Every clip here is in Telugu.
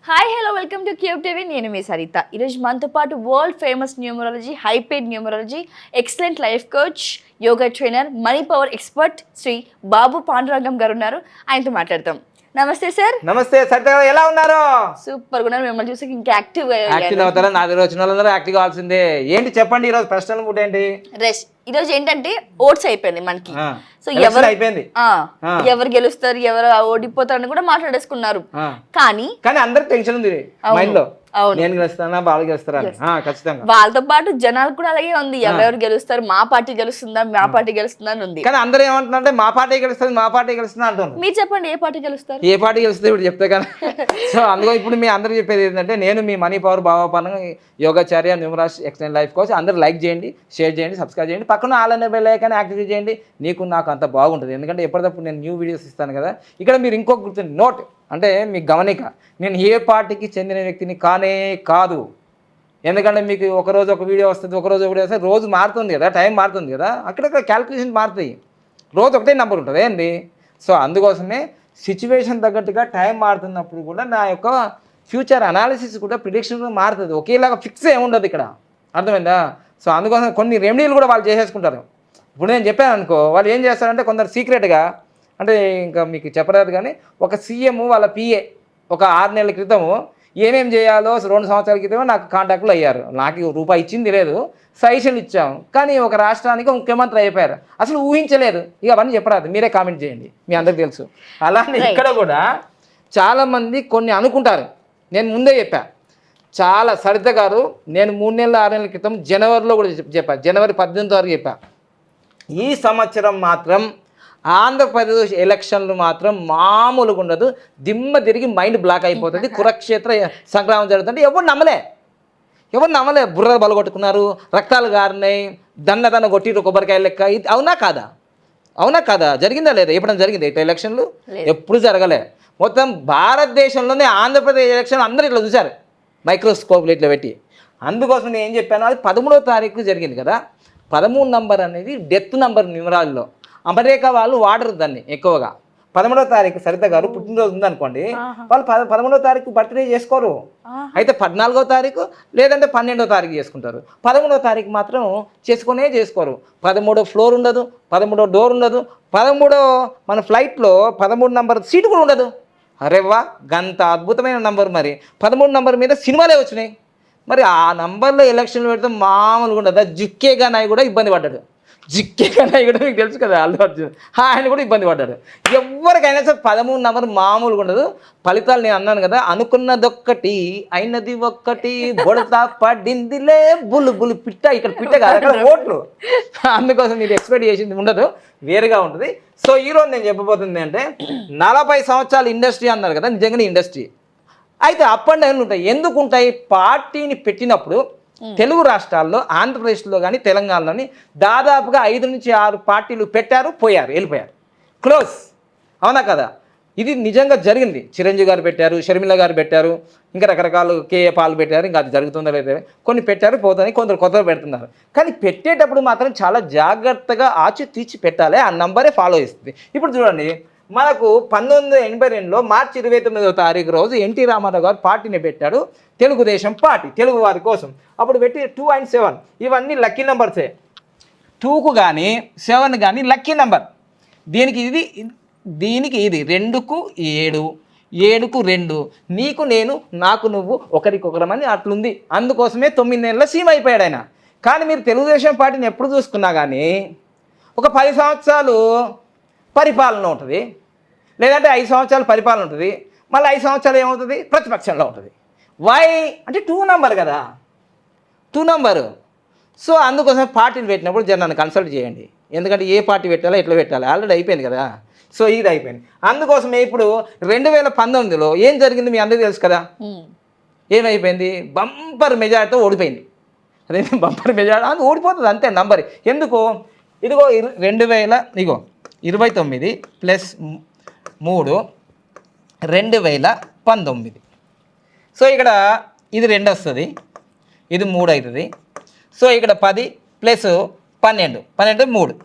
Hi hello welcome to Cube TV. నేను మీ సరిత. ఈరోజు మనతో పాటు వరల్డ్ ఫేమస్ న్యూమరాలజీ, హైపేడ్ numerology, excellent life coach, yoga trainer, money power expert Shri Babu Pandurangam garu ఉన్నారు. ఆయనతో మాట్లాడతాం. నమస్తే సార్. నమస్తే సరిత గారు, ఎలా ఉన్నారు? సూపర్ గా ఉన్నారు. మిమ్మల్ని చూసి ఇంకా యాక్టివ్ అవుతారా? నా దగ్గర వచ్చిన వాళ్ళందరూ యాక్టివ్ కావాల్సిందే. ఏంటి చెప్పండి, ఈరోజు ప్రశ్నలు కూడా ఏంటి? రెస్ట్. ఈరోజు ఏంటంటే ఓట్స్ అయిపోయింది మనకి. సో అయిపోయింది, ఎవరు గెలుస్తారు, ఎవరు ఓడిపోతారని కూడా మాట్లాడేసుకున్నారు. కానీ అందరికి టెన్షన్ ఉంది మైండ్ లో. నేను గెలుస్తానా, బాగా గెలుస్తారా? ఖచ్చితంగా. వాళ్ళతో పాటు జనాలు కూడా అలాగే ఉంది. ఎవరెవరు గెలుస్తారు, మా పార్టీ గెలుస్తుందా, మా పార్టీ గెలుస్తుందా అని ఉంది. కానీ అందరూ ఏమంటున్నారంటే మా పార్టీ గెలుస్తుంది, మా పార్టీ గెలుస్తుందా అంటున్నారు. మీరు చెప్పండి, ఏ పార్టీ గెలుస్తారు? ఏ పార్టీ గెలుస్తుంది ఇప్పుడు చెప్తే కానీ. సో అందులో ఇప్పుడు మీ అందరూ చెప్పేది ఏంటంటే, నేను మీ మనీ పవర్ బాబాపాన Yogacharya, numerology, excellent life coach. అందరూ లైక్ చేయండి, షేర్ చేయండి, సబ్స్క్రైబ్ చేయండి, పక్కన ఆల్ అనే బెల్ ఐకాన్ యాక్టివేట్ చేయండి. నీకు నాకు అంత బాగుంటుంది, ఎందుకంటే ఎప్పటికప్పుడు నేను న్యూ వీడియోస్ ఇస్తాను కదా. ఇక్కడ మీరు ఇంకొక గుర్తుంది, నోట్ అంటే మీకు గమనిక, నేను ఏ పార్టీకి చెందిన వ్యక్తిని కానే కాదు. ఎందుకంటే మీకు ఒకరోజు ఒక వీడియో వస్తుంది, ఒకరోజు ఒక వీడియో వస్తుంది, రోజు మారుతుంది కదా, టైం మారుతుంది కదా, అక్కడక్కడ క్యాల్కులేషన్ మారుతాయి. రోజు ఒకటే నెంబర్ ఉంటుంది ఏంది. సో అందుకోసమే సిచ్యువేషన్ తగ్గట్టుగా టైం మారుతున్నప్పుడు కూడా నా యొక్క ఫ్యూచర్ అనాలిసిస్ కూడా ప్రిడిక్షన్ కూడా మారుతుంది. ఒకేలాగా ఫిక్స్ ఏముండదు ఇక్కడ, అర్థమైందా? సో అందుకోసం కొన్ని రెమెడీలు కూడా వాళ్ళు చేసేసుకుంటారు. ఇప్పుడు నేను చెప్పాను అనుకో, వాళ్ళు ఏం చేస్తారంటే కొందరు సీక్రెట్గా, అంటే ఇంకా మీకు చెప్పరాదు కానీ, ఒక సీఎం వాళ్ళ పిఏ ఒక 6 నెలల క్రితము ఏమేమి చేయాలో 2 సంవత్సరాల క్రితమే నాకు కాంటాక్ట్లు అయ్యారు. నాకు రూపాయి ఇచ్చింది లేదు, సజెషన్లు ఇచ్చాము. కానీ ఒక రాష్ట్రానికి ముఖ్యమంత్రి అయిపోయారు, అసలు ఊహించలేదు. ఇక అవన్నీ చెప్పరాదు, మీరే కామెంట్ చేయండి, మీ అందరికి తెలుసు. అలానే ఇక్కడ కూడా చాలామంది కొన్ని అనుకుంటారు. నేను ముందే చెప్పా, చాలా సరిత గారు, నేను 3 నెలల 6 నెలల క్రితం జనవరిలో కూడా చెప్పాను, జనవరి 18 వరకు చెప్పా. ఈ సంవత్సరం మాత్రం ఆంధ్రప్రదేశ్ ఎలక్షన్లు మాత్రం మామూలుగా ఉండదు. దిమ్మ తిరిగి మైండ్ బ్లాక్ అయిపోతుంది. కురుక్షేత్ర సంగ్రామం జరుగుతుంది. ఎవరు నమ్మలే. బుర్ర బలగొట్టుకున్నారు, రక్తాలు గారినాయి, దన్న కొట్టిరు కొబ్బరికాయ లెక్క. ఇది అవునా కాదా? జరిగిందా లేదా? ఎప్పుడైనా జరిగింది ఇట్లా ఎలక్షన్లు? ఎప్పుడు జరగలే. మొత్తం భారతదేశంలోనే ఆంధ్రప్రదేశ్ ఎలక్షన్ అందరూ ఇట్లా చూశారు, మైక్రోస్కోప్లు ఇట్లా పెట్టి. అందుకోసం నేను ఏం చెప్పాను, అది 13వ తారీఖు జరిగింది కదా. 13 నంబర్ అనేది డెత్ నంబర్ న్యూమరాల్లో. అమెరికా వాళ్ళు వాడరు దాన్ని ఎక్కువగా. 13వ తారీఖు సరిత గారు పుట్టినరోజు ఉందనుకోండి, వాళ్ళు 13వ తారీఖు బర్త్డే చేసుకోరు. అయితే 14వ తారీఖు లేదంటే 12వ తారీఖు చేసుకుంటారు. 13వ తారీఖు మాత్రం చేసుకోరు. 13వ ఫ్లోర్ ఉండదు, 13వ డోర్ ఉండదు, 13వ మన ఫ్లైట్లో 13 నంబర్ సీటు కూడా ఉండదు. అరేవా, గంత అద్భుతమైన నంబర్. మరి 13 నంబర్ మీద సినిమాలే వచ్చినాయి. మరి ఆ నంబర్లో ఎలక్షన్లు పెడితే మామూలుగా ఉండదు. జిక్కేగా నాయ్ కూడా ఇబ్బంది పడ్డాడు. మీకు తెలుసు కదా, అల్లు అర్జున్, ఆయన కూడా ఇబ్బంది పడ్డాడు. ఎవరికైనా సరే 13 నంబర్ మామూలుగా ఉండదు. ఫలితాలు నేను అన్నాను కదా, అనుకున్నదొక్కటి అయినది ఒక్కటి, బొడతా పడిందిలే బులు పిట్ట. ఇక్కడ పిట్ట కాదు, అక్కడ ఓట్లు. అందుకోసం మీరు ఎక్స్పెక్ట్ చేసింది ఉండదు, వేరుగా ఉంటుంది. సో ఈరోజు నేను చెప్పబోతుంది అంటే, 40 సంవత్సరాల ఇండస్ట్రీ అన్నారు కదా, నిజంగానే ఇండస్ట్రీ. అయితే అప్ అండ్ డౌన్ ఉంటాయి. ఎందుకు ఉంటాయి? పార్టీని పెట్టినప్పుడు తెలుగు రాష్ట్రాల్లో, ఆంధ్రప్రదేశ్లో కానీ తెలంగాణలోని దాదాపుగా 5 నుంచి 6 పార్టీలు పెట్టారు, వెళ్ళిపోయారు, క్లోజ్. అవునా కదా? ఇది నిజంగా జరిగింది. చిరంజీవి గారు పెట్టారు, షర్మిల గారు పెట్టారు, ఇంకా రకరకాలు కేఏ పాలు పెట్టారు. ఇంకా అది జరుగుతుందో లేదో కొన్ని పెట్టారు, పోతాయి, కొందరు కొత్తగా పెడుతున్నారు. కానీ పెట్టేటప్పుడు మాత్రం చాలా జాగ్రత్తగా ఆచితూచి పెట్టాలి. ఆ నంబరే ఫాలో చేస్తుంది. ఇప్పుడు చూడండి, మనకు 1982లో మార్చి 29వ తారీఖు రోజు ఎన్టీ రామారావు గారు పార్టీని పెట్టాడు, తెలుగుదేశం పార్టీ, తెలుగు వారి కోసం. అప్పుడు పెట్టి 2 and 7 ఇవన్నీ లక్కీ నెంబర్సే. 2కు కానీ 7 కానీ లక్కీ నెంబర్. దీనికి ఇది 2కు 7, 7కు 2, నీకు నేను, నాకు నువ్వు, ఒకరికొకరమని అట్లుంది. అందుకోసమే 9 నెలల సీఎం అయిపోయాడు ఆయన. కానీ మీరు తెలుగుదేశం పార్టీని ఎప్పుడు చూసుకున్నా కానీ ఒక 10 సంవత్సరాలు పరిపాలన ఉంటుంది, లేదంటే 5 సంవత్సరాలు పరిపాలన ఉంటుంది, మళ్ళీ 5 సంవత్సరాలు ఏమవుతుంది, ప్రతిపక్షంలో ఉంటుంది. వై అంటే 2 నంబర్ కదా, 2 నంబరు. సో అందుకోసం పార్టీలు పెట్టినప్పుడు జనాన్ని కన్సల్ట్ చేయండి. ఎందుకంటే ఏ పార్టీ పెట్టాలో ఎట్లా పెట్టాలి ఆల్రెడీ అయిపోయింది కదా. సో ఇది అయిపోయింది. అందుకోసమే ఇప్పుడు 2019లో ఏం జరిగింది మీ అందరికీ తెలుసు కదా. ఏమైపోయింది? బంపర్ మెజారిటీతో ఓడిపోయింది. అదే బంపర్ మెజారిటీ అది ఓడిపోతుంది అంతే నంబర్. ఎందుకో ఇదిగో 2029 ప్లస్ 3 2019. సో ఇక్కడ ఇది 2 వస్తుంది, ఇది 3 అవుతుంది. సో ఇక్కడ 10 ప్లస్ 12 3.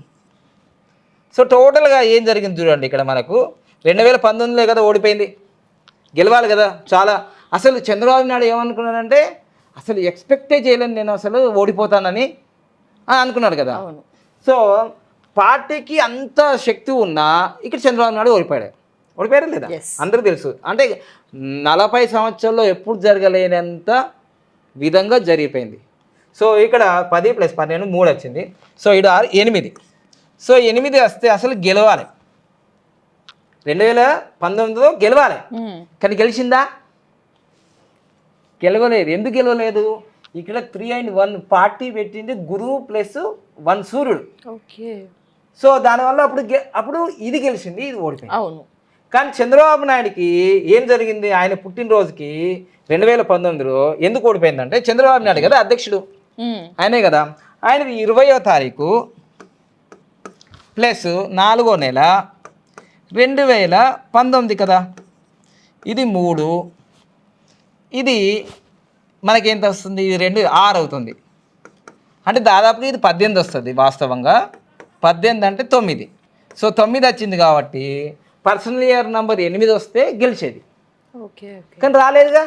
సో టోటల్గా ఏం జరిగింది చూడండి. ఇక్కడ మనకు 2019లో కదా ఓడిపోయింది, గెలవాలి కదా చాలా. అసలు చంద్రబాబు నాయుడు ఏమనుకున్నాడంటే అసలు ఎక్స్పెక్టే చేయలేను నేను అసలు ఓడిపోతానని అనుకున్నాడు కదా. సో పార్టీకి అంత శక్తి ఉన్నా ఇక్కడ చంద్రబాబు నాయుడు ఓడిపోయారా లేదా అందరికీ తెలుసు. అంటే 40 సంవత్సరాల్లో ఎప్పుడు జరగలేనంత విధంగా జరిగిపోయింది. సో ఇక్కడ 10 + 12 3 వచ్చింది. సో ఇక్కడ 8. సో 8 వస్తే అసలు గెలవాలి, 2019లో గెలవాలి. కానీ గెలిచిందా? గెలవలేదు. ఎందుకు గెలవలేదు? ఇక్కడ 3 and 1 పార్టీ పెట్టింది గురువు +1 సూర్యుడు. సో దానివల్ల అప్పుడు ఇది గెలిచింది, ఇది ఓడిపోయింది. అవును. కానీ చంద్రబాబు నాయుడుకి ఏం జరిగింది? ఆయన పుట్టినరోజుకి 2019లో ఎందుకు ఓడిపోయిందంటే చంద్రబాబు నాయుడు కదా అధ్యక్షుడు, ఆయనే కదా. ఆయనది 20వ తారీఖు +4వ నెల 2019 కదా. ఇది 3, ఇది మనకేంత వస్తుంది? ఇది 2 6 అవుతుంది. అంటే దాదాపుగా ఇది 18 వస్తుంది. వాస్తవంగా 18 అంటే 9. సో 9 వచ్చింది కాబట్టి పర్సనల్ ఇయర్ నెంబర్ 8 వస్తే గెలిచేది. కానీ రాలేదుగా.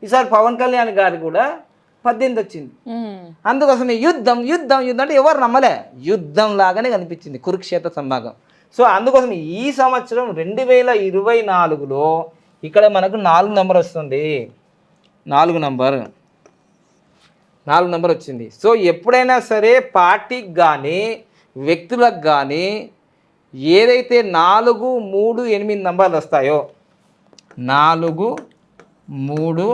ఈసారి పవన్ కళ్యాణ్ గారు కూడా 18 వచ్చింది. అందుకోసమే యుద్ధం యుద్ధం యుద్ధం అంటే ఎవరు నమ్మలే, యుద్ధం లాగానే కనిపించింది, కురుక్షేత్ర సంభాగం. సో అందుకోసం ఈ సంవత్సరం 2024లో ఇక్కడ మనకు 4 నెంబర్ వస్తుంది. 4 నెంబర్ వచ్చింది. సో ఎప్పుడైనా సరే పార్టీకి కానీ వ్యక్తులకు కానీ ఏదైతే 4, 3, 8 నెంబర్లు వస్తాయో 4, 3,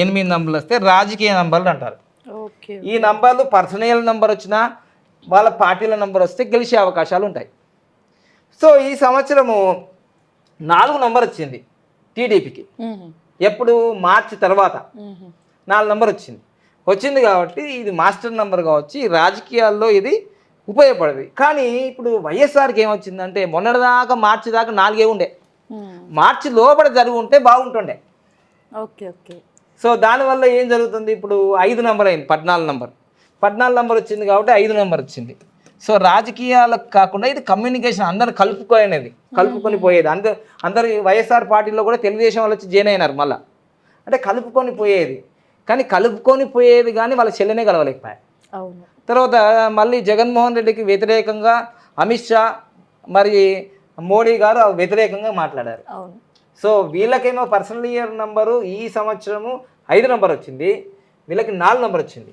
8 నెంబర్లు వస్తే రాజకీయ నెంబర్లు అంటారు. ఈ నంబర్లు పర్సనల్ నెంబర్ వచ్చినా వాళ్ళ పార్టీల నెంబర్ వస్తే గెలిచే అవకాశాలు ఉంటాయి. సో ఈ సంవత్సరము 4 నెంబర్ వచ్చింది టీడీపీకి. ఎప్పుడు? మార్చి తర్వాత 4 నెంబర్ వచ్చింది కాబట్టి ఇది మాస్టర్ నెంబర్ కావచ్చు, రాజకీయాల్లో ఇది ఉపయోగపడదు. కానీ ఇప్పుడు వైఎస్ఆర్కి ఏమొచ్చిందంటే మొన్నటిదాకా మార్చి దాకా 4 ఉండే, మార్చి లోపల జరిగి ఉంటే బాగుంటుండే. సో దానివల్ల ఏం జరుగుతుంది? ఇప్పుడు 5 నెంబర్ అయింది, 14 నెంబర్ వచ్చింది కాబట్టి 5 నెంబర్ వచ్చింది. సో రాజకీయాలకు కాకుండా ఇది కమ్యూనికేషన్, అందరు కలుపుకొని పోయేది. అందరు వైఎస్ఆర్ పార్టీలో కూడా తెలుగుదేశం వాళ్ళు వచ్చి జాయిన్ అయినారు మళ్ళీ. అంటే కలుపుకొని పోయేది, కానీ వాళ్ళ చెల్లెనే కలవలేకపోయాయి. తర్వాత మళ్ళీ జగన్మోహన్ రెడ్డికి వ్యతిరేకంగా అమిత్ షా మరి మోడీ గారు వ్యతిరేకంగా మాట్లాడారు. సో వీళ్ళకేమో పర్సనల్ ఇయర్ నంబరు ఈ సంవత్సరము 5 నెంబర్ వచ్చింది, వీళ్ళకి 4 నెంబర్ వచ్చింది.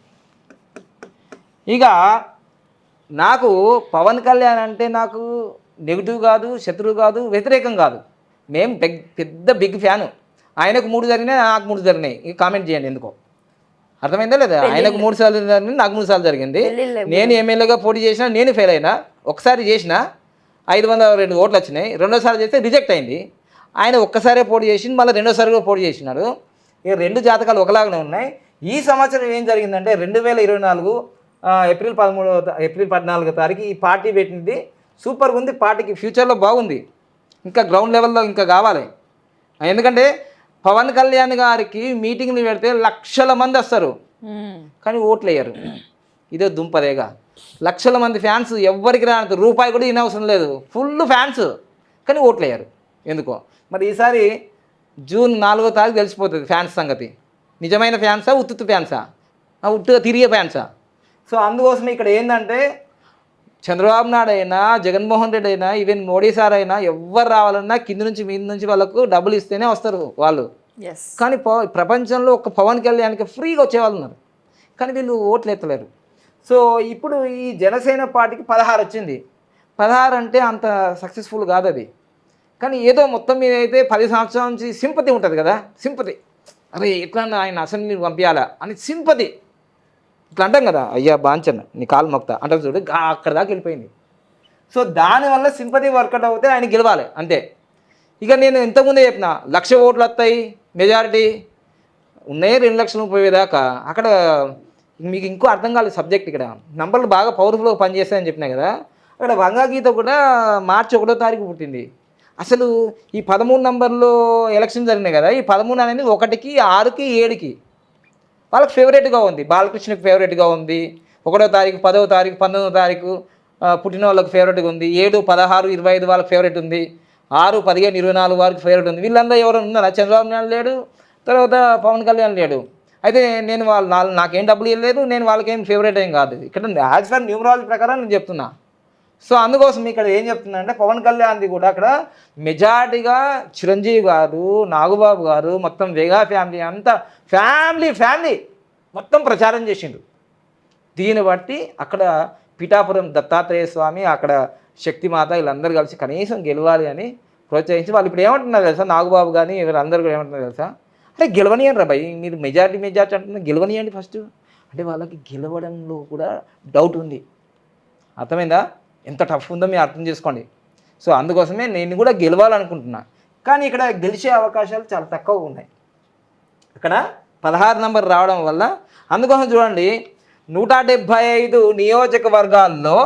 ఇక నాకు పవన్ కళ్యాణ్ అంటే నాకు నెగిటివ్ కాదు, శత్రువు కాదు, వ్యతిరేకం కాదు. మేము పెద్ద బిగ్ ఫ్యాను. ఆయనకు 3 జరిగినాయి, నాకు 3 జరిగినాయి. ఇక కామెంట్ చేయండి ఎందుకో. అర్థమైందా లేదా? ఆయనకు 3 సార్లు జరిగింది, నాకు 3 సార్లు జరిగింది. నేను ఎమ్మెల్యేగా పోటీ చేసినా, నేను ఫెయిల్ అయినా. ఒకసారి చేసిన 502 ఓట్లు వచ్చినాయి, రెండోసారి చేస్తే రిజెక్ట్ అయింది. ఆయన ఒక్కసారే పోటీ చేసింది, మళ్ళీ రెండోసారి కూడా పోటీ చేసినాడు. ఇక 2 జాతకాలు ఒకలాగానే ఉన్నాయి. ఈ సంవత్సరం ఏం జరిగిందంటే 2024 ఏప్రిల్ 14వ తారీఖు ఈ పార్టీ పెట్టింది. సూపర్గా ఉంది, పార్టీకి ఫ్యూచర్లో బాగుంది, ఇంకా గ్రౌండ్ లెవెల్లో ఇంకా కావాలి. ఎందుకంటే పవన్ కళ్యాణ్ గారికి మీటింగ్లు పెడితే లక్షల మంది వస్తారు, కానీ ఓట్లు వేయరు. ఇదే దుంపదేగా. లక్షల మంది ఫ్యాన్స్, ఎవ్వరికి రానంత రూపాయి కూడా ఇనవసరం లేదు, ఫుల్ ఫ్యాన్స్, కానీ ఓట్లు వేయరు. ఎందుకో మరి. ఈసారి జూన్ 4వ తారీఖు తెలిసిపోతుంది ఫ్యాన్స్ సంగతి. నిజమైన ఫ్యాన్సా, ఉత్తుత్తు ఫ్యాన్సా, ఉట్టుగా తిరిగే ఫ్యాన్సా? సో అందుకోసం ఇక్కడ ఏంటంటే చంద్రబాబు నాయుడు అయినా, జగన్మోహన్ రెడ్డి అయినా, ఈవెన్ మోడీ సార్ అయినా ఎవరు రావాలన్నా కింద నుంచి మీద నుంచి వాళ్ళకు డబ్బులు ఇస్తేనే వస్తారు వాళ్ళు. కానీ ప్రపంచంలో ఒక పవన్ కళ్యాణ్కి ఫ్రీగా వచ్చేవాళ్ళు ఉన్నారు, కానీ వీళ్ళు ఓట్లు ఎత్తలేరు. సో ఇప్పుడు ఈ జనసేన పార్టీకి 16 వచ్చింది. 16 అంటే అంత సక్సెస్ఫుల్ కాదు అది. కానీ ఏదో మొత్తం మీద అయితే 10 సంవత్సరాల నుంచి సింపతి ఉంటుంది కదా, సింపతి. అరే ఎట్లా ఆయన అసెంబ్లీకి పంపించాలా అని సింపతి ఇట్లా అంటాం కదా, అయ్యా బాంచన్ నీ కాలు మొక్తా అంటారు చూడు, అక్కడ దాకా వెళ్ళిపోయింది. సో దానివల్ల సింపతి వర్కౌట్ అవుతే ఆయన గెలవాలి అంతే. ఇక నేను ఇంతకుముందే చెప్పిన 1,00,000 ఓట్లు వస్తాయి, మెజారిటీ ఉన్నాయి 2 లక్షలు పోయేదాకా. అక్కడ మీకు ఇంకో అర్థం కాలేదు సబ్జెక్ట్. ఇక్కడ నంబర్లు బాగా పవర్ఫుల్గా పనిచేస్తాయని చెప్పినా కదా. అక్కడ వంగాగీత కూడా మార్చి 1వ తారీఖు పుట్టింది. అసలు ఈ 13 నంబర్లో ఎలక్షన్ జరిగినాయి కదా, ఈ 13 అనేది 1కి 6కి 7కి వాళ్ళకి ఫేవరెట్గా ఉంది. బాలకృష్ణకి ఫేవరెట్గా ఉంది. 1వ తారీఖు 10వ తారీఖు 19వ తారీఖు పుట్టిన వాళ్ళకి ఫేవరెట్గా ఉంది. 7, 16, 25 వాళ్ళకి ఫేవరెట్ ఉంది. 6, 15, 24 వరకు ఫేవరెట్ ఉంది. వీళ్ళందరూ ఎవరైనా ఉన్నారా? చంద్రబాబు నాయుడు లేడు, తర్వాత పవన్ కళ్యాణ్ లేడు. అయితే నేను నాకేం డబ్బులు ఇవ్వలేదు, నేను వాళ్ళకేం ఫేవరెట్ ఏం కాదు. ఇక్కడ యాజ్ ఫర్ న్యూమరాలజీ ప్రకారం నేను చెప్తున్నా. సో అందుకోసం ఇక్కడ ఏం చెప్తున్నా అంటే పవన్ కళ్యాణ్ది కూడా అక్కడ మెజారిటీగా చిరంజీవి గారు, నాగబాబు గారు, మొత్తం వేగా ఫ్యామిలీ అంతా ఫ్యామిలీ మొత్తం ప్రచారం చేసిండు. దీన్ని బట్టి అక్కడ పిఠాపురం దత్తాత్రేయ స్వామి, అక్కడ శక్తిమాత వీళ్ళందరూ కలిసి కనీసం గెలవాలి అని ప్రోత్సహించి వాళ్ళు ఇప్పుడు ఏమంటున్నారు తెలుసా? నాగబాబు కానీ వీళ్ళందరూ కూడా ఏమంటున్నారు తెలుసా? అరే గెలవనియండి రా భయ్, మీరు మెజారిటీ అంటున్నారు, గెలవనియండి ఫస్ట్ అంటే వాళ్ళకి గెలవడంలో కూడా డౌట్ ఉంది. అర్థమైందా? ఎంత టఫ్ ఉందో మీరు అర్థం చేసుకోండి. సో అందుకోసమే నేను కూడా గెలవాలనుకుంటున్నా, కానీ ఇక్కడ గెలిచే అవకాశాలు చాలా తక్కువ ఉన్నాయి. ఇక్కడ 16 నంబర్ రావడం వల్ల అందుకోసం చూడండి 175 నియోజకవర్గాల్లో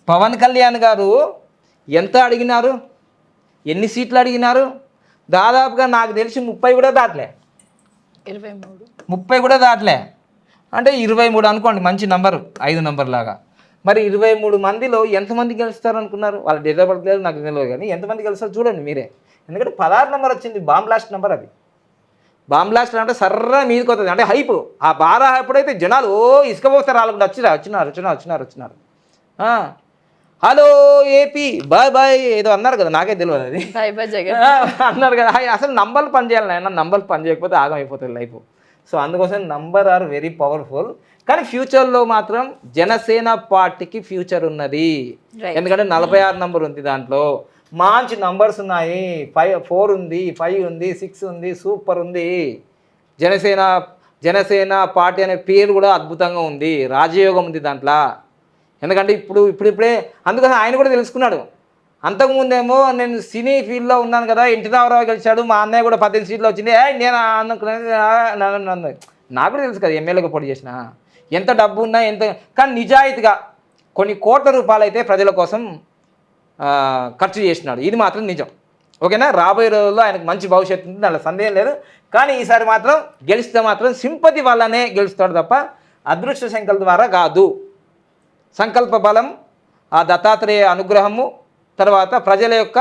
పవన్ కళ్యాణ్ గారు ఎంత అడిగినారు, ఎన్ని సీట్లు అడిగినారు? దాదాపుగా నాకు తెలిసి 30 కూడా దాటలే, 30 కూడా దాటలే. అంటే 23 అనుకోండి, మంచి నంబరు, 5 నంబర్ లాగా. మరి 23 మందిలో ఎంతమంది గెలుస్తారు అనుకున్నారు? వాళ్ళు డిజబడలేదు నాకు తెలియదు, కానీ ఎంతమంది గెలుస్తారు చూడండి మీరే. ఎందుకంటే 16 నంబర్ వచ్చింది, బాంబ్ బ్లాస్ట్ నెంబర్. అది బాంబ్ బ్లాస్ట్ అంటే సర్ర మీదకి వస్తుంది, అంటే హైప్. ఆ బాగా ఎప్పుడైతే జనాలు ఇసుక పోస్తారు, వాళ్ళు కూడా వచ్చినారు. హలో ఏపీ బాయ్ బాయ్ ఏదో అన్నారు కదా, నాకే తెలియదు అది అన్నారు కదా. అసలు నంబర్లు పనిచేయాలి నాయన, నంబర్లు పని చేయకపోతే ఆగం అయిపోతుంది లైఫ్. సో అందుకోసం నంబర్ ఆర్ వెరీ పవర్ఫుల్. కానీ ఫ్యూచర్లో మాత్రం జనసేన పార్టీకి ఫ్యూచర్ ఉన్నది. ఎందుకంటే 46 నంబర్ ఉంది, దాంట్లో మంచి నంబర్స్ ఉన్నాయి. 4 ఉంది, 5 ఉంది, 6 ఉంది, సూపర్ ఉంది. జనసేన పార్టీ అనే పేరు కూడా అద్భుతంగా ఉంది, రాజయోగం ఉంది దాంట్లో. ఎందుకంటే ఇప్పుడే అందుకోసం ఆయన కూడా తెలుసుకున్నాడు. అంతకుముందేమో నేను సినీ ఫీల్డ్లో ఉన్నాను కదా, ఎన్టీ రామారావు గెలిచాడు, మా అన్నయ్య కూడా 18 సీట్లు వచ్చింది, నేను అనుకున్నాను. నాకు కూడా తెలుసు కదా ఎమ్మెల్యేగా పోటీ చేసిన ఎంత డబ్బు ఉన్నా ఎంత. కానీ నిజాయితీగా కొన్ని కోట్ల రూపాయలు అయితే ప్రజల కోసం ఖర్చు చేసినాడు, ఇది మాత్రం నిజం. ఓకేనా? రాబోయే రోజుల్లో ఆయనకు మంచి భవిష్యత్తు ఉంది, దాంట్లో సందేహం లేదు. కానీ ఈసారి మాత్రం గెలిస్తే మాత్రం సింపతి వల్లనే గెలుస్తాడు తప్ప అదృష్ట సంకల్ప ద్వారా కాదు. సంకల్ప బలం, ఆ దత్తాత్రేయ అనుగ్రహము, తర్వాత ప్రజల యొక్క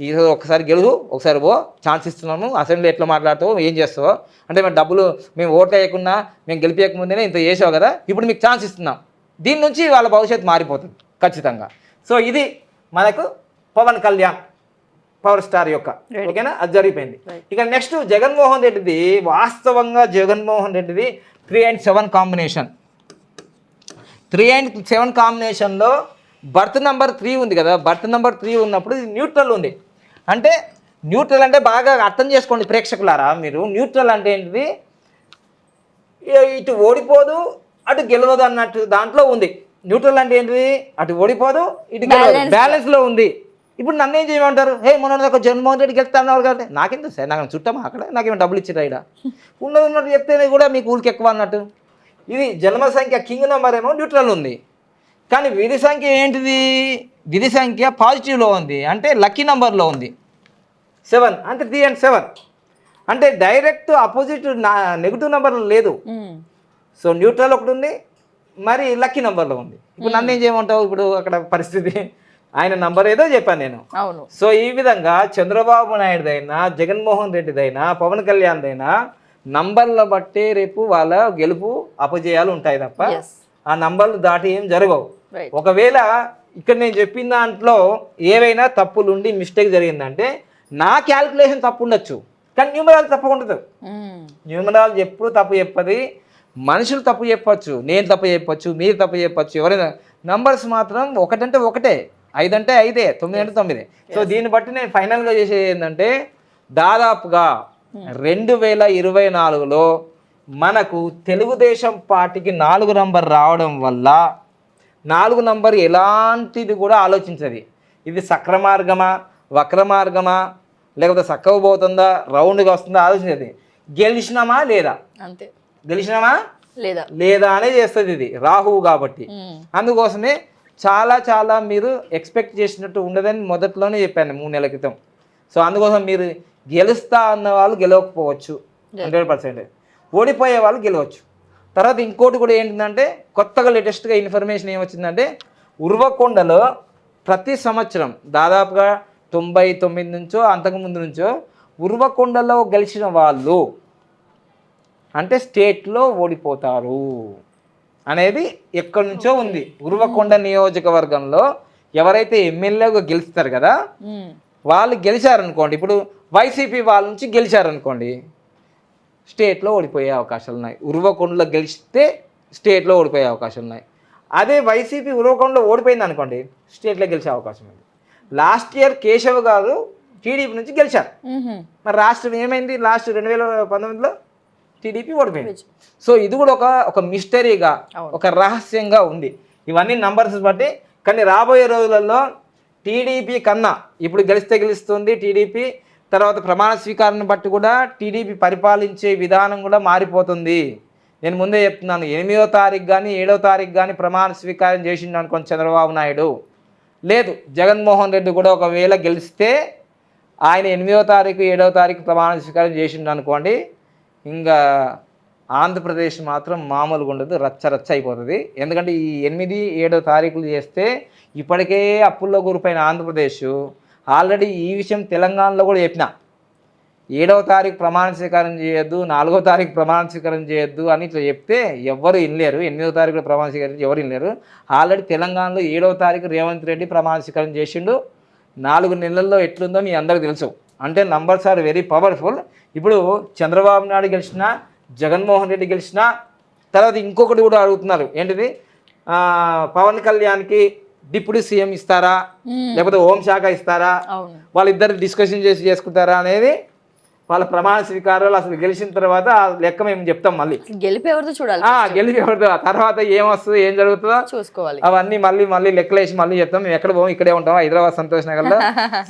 ఈరోజు ఒకసారి గెలువు, ఒకసారి ఛాన్స్ ఇస్తున్నాము, అసెంబ్లీ ఎట్లా మాట్లాడతావు, ఏం చేస్తావో అంటే మేము ఓట్లు వేయకుండా మేము గెలిపేయకముందేనే ఇంత చేసావు కదా, ఇప్పుడు మీకు ఛాన్స్ ఇస్తున్నాం. దీని నుంచి వాళ్ళ భవిష్యత్తు మారిపోతుంది ఖచ్చితంగా. సో ఇది మనకు పవన్ కళ్యాణ్ పవర్ స్టార్ యొక్క, ఓకేనా, అది జరిగిపోయింది. ఇక నెక్స్ట్ జగన్మోహన్ రెడ్డిది. వాస్తవంగా జగన్మోహన్ రెడ్డిది 3 and 7 కాంబినేషన్. 3 and 7 కాంబినేషన్లో బర్త్ నెంబర్ 3 ఉంది కదా, బర్త్ నెంబర్ 3 ఉన్నప్పుడు ఇది న్యూట్రల్ ఉంది. అంటే న్యూట్రల్ అంటే బాగా అర్థం చేసుకోండి ప్రేక్షకులారా మీరు. న్యూట్రల్ అంటే ఏంటిది? ఇటు ఓడిపోదు అటు గెలవదు అన్నట్టు దాంట్లో ఉంది. న్యూట్రల్ అంటే ఏంటిది? అటు ఓడిపోదు ఇటు గెలవదు, బ్యాలెన్స్లో ఉంది. ఇప్పుడు నన్ను ఏం చేయమంటారు? మొన్న ఒక జగన్మోహన్ రెడ్డి గెలుస్తాను కదా, నాకెందుకు సార్, నాకు చుట్టమా అక్కడ, నాకేమో డబ్బులు ఇచ్చిరా ఇక్కడ ఉన్నట్టు చెప్తేనే కూడా మీకు ఊరికి ఎక్కువ అన్నట్టు. ఇది జన్మ సంఖ్య కింగ్ నెంబర్ ఏమో న్యూట్రల్ ఉంది, కానీ విధి సంఖ్య ఏంటిది? విధి సంఖ్య పాజిటివ్లో ఉంది, అంటే లక్కీ నెంబర్లో ఉంది 7. అంటే 3 and 7 అంటే డైరెక్ట్ అపోజిట్ నెగిటివ్ నెంబర్ లేదు. సో న్యూట్రల్ ఒకటి ఉంది, మరి లక్కీ నెంబర్లో ఉంది. ఇప్పుడు నన్ను ఏం చేయమంటావు? ఇప్పుడు అక్కడ పరిస్థితి ఆయన నంబర్ ఏదో చెప్పాను నేను. సో ఈ విధంగా చంద్రబాబు నాయుడుదైనా, జగన్మోహన్ రెడ్డిదైనా, పవన్ కళ్యాణ్దైనా నంబర్ల బట్టే రేపు వాళ్ళ గెలుపు అపజయాలు ఉంటాయి తప్ప ఆ నంబర్లు దాటి ఏం జరగవు. ఒకవేళ ఇక్కడ నేను చెప్పిన దాంట్లో ఏవైనా తప్పులుండి మిస్టేక్ జరిగిందంటే నా క్యాల్కులేషన్ తప్పు ఉండొచ్చు, కానీ న్యూమరాలజీ తప్పు ఉండదు. న్యూమరాలజీ ఎప్పుడు తప్పు చెప్పది. మనుషులు తప్పు చెప్పచ్చు, నేను తప్పు చెప్పచ్చు, మీరు తప్పు చెప్పచ్చు, ఎవరైనా. నంబర్స్ మాత్రం 1 అంటే 1, 5 అంటే 5, 9 అంటే 9. సో దీన్ని బట్టి నేను ఫైనల్గా చేసేది ఏంటంటే దాదాపుగా 2024లో మనకు తెలుగుదేశం పార్టీకి 4 నంబర్ రావడం వల్ల 4 నంబర్ ఎలాంటిది కూడా ఆలోచించది. ఇది సక్రమార్గమా, వక్రమార్గమా, లేకపోతే చక్కగా పోతుందా, రౌండ్గా వస్తుందా ఆలోచించేది. గెలిచినామా లేదా, అంతే. గెలిచినామా లేదా అనే చేస్తుంది ఇది రాహువు కాబట్టి. అందుకోసమే చాలా మీరు ఎక్స్పెక్ట్ చేసినట్టు ఉండదని మొదట్లోనే చెప్పాను 3 నెలల క్రితం. సో అందుకోసం మీరు గెలుస్తా అన్న వాళ్ళు గెలవకపోవచ్చు 100%, ఓడిపోయే వాళ్ళు గెలవచ్చు. తర్వాత ఇంకోటి కూడా ఏంటంటే కొత్తగా లేటెస్ట్గా ఇన్ఫర్మేషన్ ఏమొచ్చిందంటే ఉర్వకొండలో ప్రతి సంవత్సరం దాదాపుగా 99 నుంచో అంతకుముందు నుంచో ఉర్వకొండలో గెలిచిన వాళ్ళు అంటే స్టేట్లో ఓడిపోతారు అనేది ఎక్కడి నుంచో ఉంది. ఉర్వకొండ నియోజకవర్గంలో ఎవరైతే ఎమ్మెల్యేగా గెలుస్తారు కదా వాళ్ళు గెలిచారనుకోండి, ఇప్పుడు వైసీపీ వాళ్ళ నుంచి గెలిచారనుకోండి, స్టేట్లో ఓడిపోయే అవకాశాలు ఉన్నాయి. ఉర్వకొండలో గెలిస్తే స్టేట్లో ఓడిపోయే అవకాశాలు ఉన్నాయి. అదే వైసీపీ ఉర్వకొండలో ఓడిపోయింది అనుకోండి, స్టేట్లో గెలిచే అవకాశం ఉంది. లాస్ట్ ఇయర్ కేశవ్ గారు టీడీపీ నుంచి గెలిచారు. మరి రాష్ట్రం ఏమైంది? లాస్ట్ 2019లో టీడీపీ ఓడిపోయింది. సో ఇది కూడా ఒక మిస్టరీగా, ఒక రహస్యంగా ఉంది. ఇవన్నీ నంబర్స్ బట్టి. కానీ రాబోయే రోజులలో టీడీపీ కన్నా ఇప్పుడు గెలిస్తే గెలుస్తుంది టీడీపీ, తర్వాత ప్రమాణ స్వీకారాన్ని బట్టి కూడా టీడీపీ పరిపాలించే విధానం కూడా మారిపోతుంది. నేను ముందే చెప్తున్నాను, 8వ తారీఖు కానీ 7వ తారీఖు కానీ ప్రమాణ స్వీకారం చేసిండు అనుకోండి చంద్రబాబు నాయుడు, లేదు జగన్మోహన్ రెడ్డి కూడా ఒకవేళ గెలిస్తే ఆయన 8వ తారీఖు 7వ తారీఖు ప్రమాణ స్వీకారం చేసిండు అనుకోండి, ఇంకా ఆంధ్రప్రదేశ్ మాత్రం మామూలుగా ఉండదు, రచ్చ అయిపోతుంది. ఎందుకంటే ఈ 8, 7 తారీఖులు చేస్తే ఇప్పటికే అప్పుల్లో కూరిపోయిన ఆంధ్రప్రదేశ్ ఆల్రెడీ ఈ విషయం తెలంగాణలో కూడా చెప్పిన, 7వ తారీఖు ప్రమాణ స్వీకారం చేయొద్దు, 4వ తారీఖు ప్రమాణ స్వీకారం చేయొద్దు అని ఇట్లా చెప్తే ఎవ్వరు వినలేరు. 8వ తారీఖులో ప్రమాణ స్వీకారం ఎవరు వినలేరు. ఆల్రెడీ తెలంగాణలో 7వ తారీఖు రేవంత్ రెడ్డి ప్రమాణ స్వీకారం చేసిండు. 4 నెలల్లో ఎట్లుందో మీ అందరికీ తెలుసు. అంటే నంబర్స్ ఆర్ వెరీ పవర్ఫుల్. ఇప్పుడు చంద్రబాబు నాయుడు గెలిచినా, జగన్మోహన్ రెడ్డి గెలిచినా, తర్వాత ఇంకొకటి కూడా అడుగుతున్నారు, ఏంటిది పవన్ కళ్యాణ్కి డిప్యూటీ సీఎం ఇస్తారా లేకపోతే హోంశాఖ ఇస్తారా, వాళ్ళిద్దరు డిస్కషన్ చేసుకుంటారా అనేది వాళ్ళ ప్రమాణ స్వీకారాలు అసలు గెలిచిన తర్వాత లెక్క మేము చెప్తాం. మళ్ళీ గెలిపేవరితో చూడాలి, గెలిపేవరితో తర్వాత ఏమొస్తుంది ఏం జరుగుతుందో చూసుకోవాలి. అవన్నీ మళ్ళీ లెక్కలేసి మళ్ళీ చెప్తాం. మేము ఎక్కడ పోం, ఇక్కడే ఉంటాం, హైదరాబాద్ సంతోష్ నగర్లో.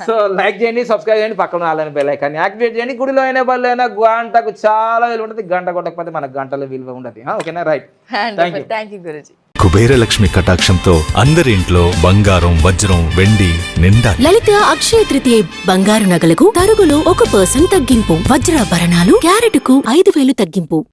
సో లైక్ చేయండి, సబ్స్క్రైబ్ చేయండి, పక్కన ఆలని బెల్ ఐకాన్ యాక్టివేట్ చేయండి. గుడిలో అయినా బళ్ళు అయినా గంటకు చాలా విలువ ఉంటుంది, గంట కొట్టకపోతే మనకు గంటల విలువ ఉండదు. ఓకేనా? Right, thank you Guruji. Kubera Lakshmi కటాక్షంతో అందరి ఇంట్లో బంగారం, వజ్రం, వెండి నిండా. లలిత అక్షయ తృతీయ బంగారు నగలకు తరుగులో 1% తగ్గింపు. వజ్రాభరణాలు క్యారెట్కు 5,000 తగ్గింపు.